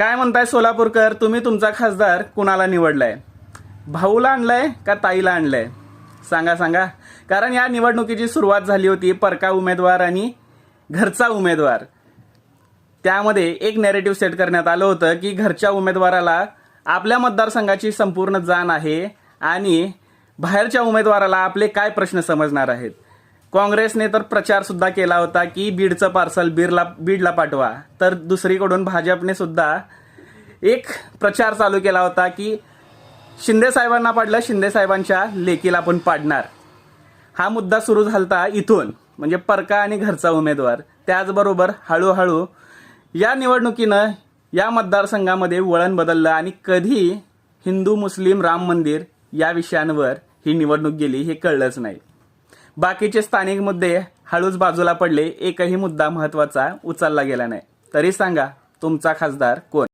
काय म्हणताय सोलापूरकर, तुम्ही तुमचा खासदार कुणाला निवडलाय? भाऊला आणलाय का ताईला आणलाय? सांगा सांगा. कारण या निवडणुकीची सुरुवात झाली होती परका उमेदवार आणि घरचा उमेदवार. त्यामध्ये एक नॅरेटिव्ह सेट करण्यात आलं होतं की घरच्या उमेदवाराला आपल्या मतदारसंघाची संपूर्ण जाण आहे आणि बाहेरच्या उमेदवाराला आपले काय प्रश्न समजणार आहेत. काँग्रेसने तर प्रचार सुद्धा केला होता की बीडचं पार्सल बीडला पाठवा. तर दुसरीकडून भाजपने सुद्धा एक प्रचार चालू केला होता की शिंदे साहेबांना पाडलं, शिंदे साहेबांच्या लेकीला पण पाडणार. हा मुद्दा सुरू झालता इथून, म्हणजे परका आणि घरचा उमेदवार. त्याचबरोबर हळूहळू या निवडणुकीनं या मतदारसंघामध्ये वळण बदललं आणि कधी हिंदू मुस्लिम राम मंदिर या विषयांवर ही निवडणूक गेली हे कळलंच नाही. बाकीचे स्थानिक मुद्दे हळूच बाजूला पडले, एकही मुद्दा महत्त्वाचा उचलला गेला नाही. तरी सांगा, तुमचा खासदार कोण?